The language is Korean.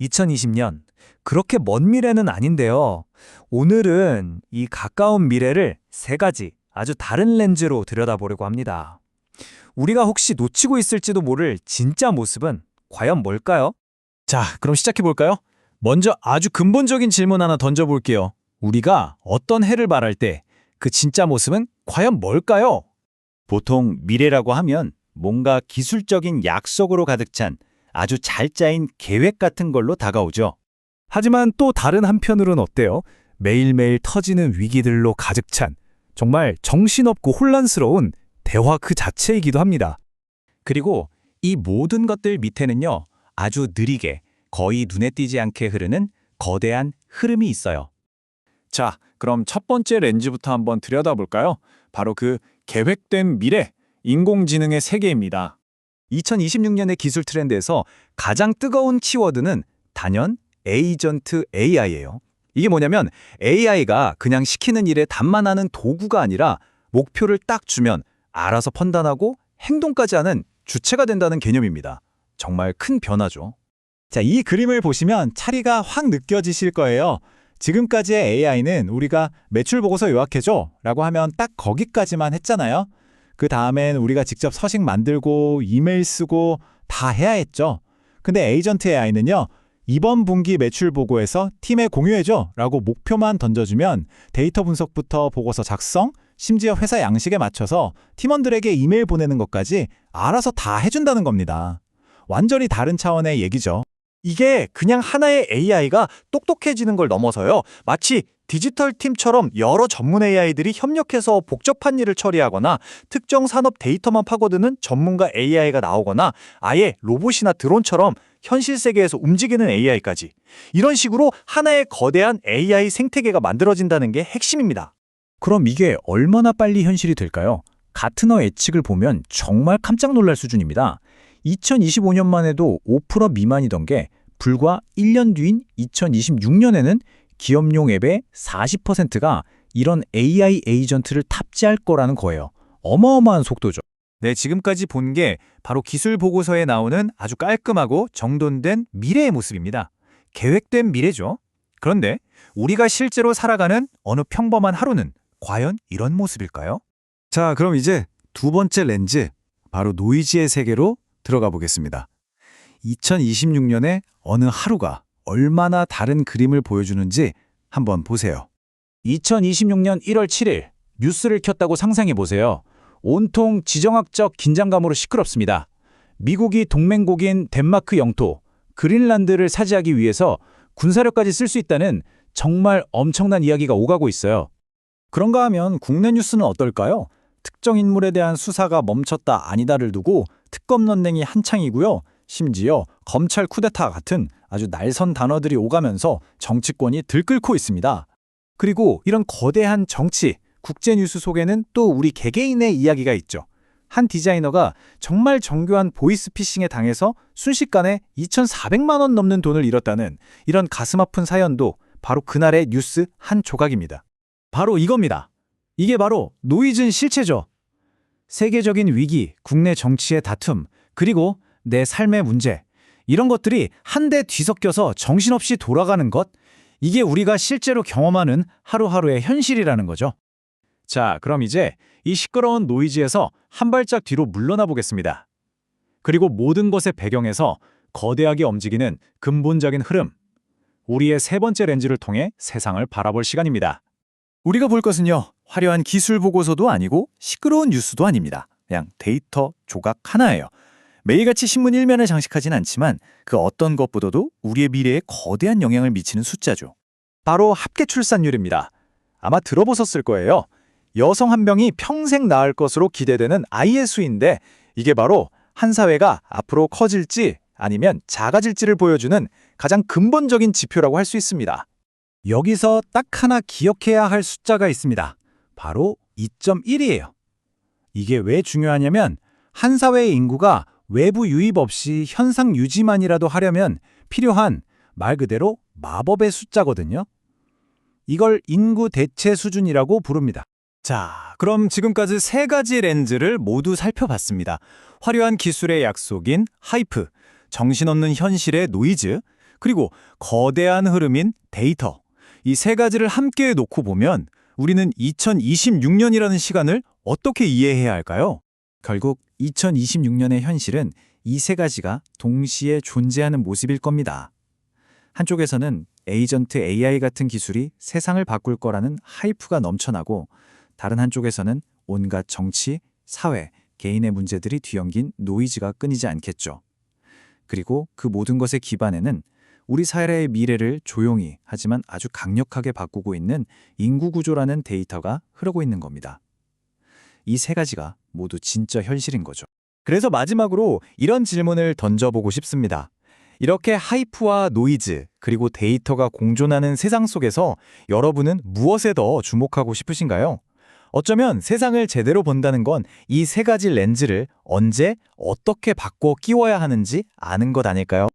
2020년. 그렇게 먼 미래는 아닌데요. 오늘은 이 가까운 미래를 세 가지 아주 다른 렌즈로 들여다보려고 합니다. 우리가 혹시 놓치고 있을지도 모를 진짜 모습은 과연 뭘까요? 자, 그럼 시작해볼까요? 먼저 아주 근본적인 질문 하나 던져볼게요. 우리가 어떤 해를 말할 때 그 진짜 모습은 과연 뭘까요? 보통 미래라고 하면 뭔가 기술적인 약속으로 가득 찬 아주 잘 짜인 계획 같은 걸로 다가오죠. 하지만 또 다른 한편으론 어때요? 매일매일 터지는 위기들로 가득 찬 정말 정신없고 혼란스러운 대화 그 자체이기도 합니다. 그리고 이 모든 것들 밑에는요, 아주 느리게, 거의 눈에 띄지 않게 흐르는 거대한 흐름이 있어요. 자, 그럼 첫 번째 렌즈부터 한번 들여다볼까요? 바로 그 계획된 미래, 인공지능의 세계입니다. 2026년의 기술 트렌드에서 가장 뜨거운 키워드는 단연 에이전트 AI예요. 이게 뭐냐면 AI가 그냥 시키는 일에 답만 하는 도구가 아니라 목표를 딱 주면 알아서 판단하고 행동까지 하는 주체가 된다는 개념입니다. 정말 큰 변화죠. 자, 이 그림을 보시면 차이가 확 느껴지실 거예요. 지금까지의 AI는 우리가 매출 보고서 요약해줘 라고 하면 딱 거기까지만 했잖아요. 그 다음엔 우리가 직접 서식 만들고 이메일 쓰고 다 해야 했죠. 근데 에이전트 AI는요. 이번 분기 매출 보고에서 팀에 공유해줘 라고 목표만 던져주면 데이터 분석부터 보고서 작성, 심지어 회사 양식에 맞춰서 팀원들에게 이메일 보내는 것까지 알아서 다 해준다는 겁니다. 완전히 다른 차원의 얘기죠. 이게 그냥 하나의 AI가 똑똑해지는 걸 넘어서요. 마치 디지털 팀처럼 여러 전문 AI들이 협력해서 복잡한 일을 처리하거나 특정 산업 데이터만 파고드는 전문가 AI가 나오거나 아예 로봇이나 드론처럼 현실 세계에서 움직이는 AI까지. 이런 식으로 하나의 거대한 AI 생태계가 만들어진다는 게 핵심입니다. 그럼 이게 얼마나 빨리 현실이 될까요? 가트너 예측을 보면 정말 깜짝 놀랄 수준입니다. 2025년만 해도 5% 미만이던 게 불과 1년 뒤인 2026년에는 기업용 앱의 40%가 이런 AI 에이전트를 탑재할 거라는 거예요. 어마어마한 속도죠. 네, 지금까지 본 게 바로 기술 보고서에 나오는 아주 깔끔하고 정돈된 미래의 모습입니다. 계획된 미래죠. 그런데 우리가 실제로 살아가는 어느 평범한 하루는 과연 이런 모습일까요? 자, 그럼 이제 두 번째 렌즈, 바로 노이즈의 세계로 들어가 보겠습니다. 2026년의 어느 하루가 얼마나 다른 그림을 보여주는지 한번 보세요. 2026년 1월 7일 뉴스를 켰다고 상상해 보세요. 온통 지정학적 긴장감으로 시끄럽습니다. 미국이 동맹국인 덴마크 영토, 그린란드를 차지하기 위해서 군사력까지 쓸 수 있다는 정말 엄청난 이야기가 오가고 있어요. 그런가 하면 국내 뉴스는 어떨까요? 특정 인물에 대한 수사가 멈췄다 아니다를 두고 특검 논쟁이 한창이고요. 심지어 검찰 쿠데타 같은 아주 날선 단어들이 오가면서 정치권이 들끓고 있습니다. 그리고 이런 거대한 정치, 국제 뉴스 속에는 또 우리 개개인의 이야기가 있죠. 한 디자이너가 정말 정교한 보이스피싱에 당해서 순식간에 2,400만 원 넘는 돈을 잃었다는 이런 가슴 아픈 사연도 바로 그날의 뉴스 한 조각입니다. 바로 이겁니다. 이게 바로 노이즈의 실체죠. 세계적인 위기, 국내 정치의 다툼, 그리고 내 삶의 문제, 이런 것들이 한데 뒤섞여서 정신없이 돌아가는 것, 이게 우리가 실제로 경험하는 하루하루의 현실이라는 거죠. 자, 그럼 이제 이 시끄러운 노이즈에서 한 발짝 뒤로 물러나 보겠습니다. 그리고 모든 것의 배경에서 거대하게 움직이는 근본적인 흐름, 우리의 세 번째 렌즈를 통해 세상을 바라볼 시간입니다. 우리가 볼 것은요, 화려한 기술 보고서도 아니고 시끄러운 뉴스도 아닙니다. 그냥 데이터 조각 하나예요. 매일같이 신문 일면을 장식하진 않지만 그 어떤 것보다도 우리의 미래에 거대한 영향을 미치는 숫자죠. 바로 합계 출산율입니다. 아마 들어보셨을 거예요. 여성 한 명이 평생 낳을 것으로 기대되는 아이의 수인데 이게 바로 한 사회가 앞으로 커질지 아니면 작아질지를 보여주는 가장 근본적인 지표라고 할 수 있습니다. 여기서 딱 하나 기억해야 할 숫자가 있습니다. 바로 2.1이에요. 이게 왜 중요하냐면 한 사회의 인구가 외부 유입 없이 현상 유지만이라도 하려면 필요한 말 그대로 마법의 숫자거든요. 이걸 인구 대체 수준이라고 부릅니다. 자, 그럼 지금까지 세 가지 렌즈를 모두 살펴봤습니다. 화려한 기술의 약속인 하이프, 정신없는 현실의 노이즈, 그리고 거대한 흐름인 데이터. 이 세 가지를 함께 놓고 보면 우리는 2026년이라는 시간을 어떻게 이해해야 할까요? 결국 2026년의 현실은 이 세 가지가 동시에 존재하는 모습일 겁니다. 한쪽에서는 에이전트 AI 같은 기술이 세상을 바꿀 거라는 하이프가 넘쳐나고, 다른 한쪽에서는 온갖 정치, 사회, 개인의 문제들이 뒤엉긴 노이즈가 끊이지 않겠죠. 그리고 그 모든 것의 기반에는 우리 사회의 미래를 조용히 하지만 아주 강력하게 바꾸고 있는 인구구조라는 데이터가 흐르고 있는 겁니다. 이 세 가지가 모두 진짜 현실인 거죠. 그래서 마지막으로 이런 질문을 던져보고 싶습니다. 이렇게 하이프와 노이즈, 그리고 데이터가 공존하는 세상 속에서 여러분은 무엇에 더 주목하고 싶으신가요? 어쩌면 세상을 제대로 본다는 건 이 세 가지 렌즈를 언제, 어떻게 바꿔 끼워야 하는지 아는 것 아닐까요?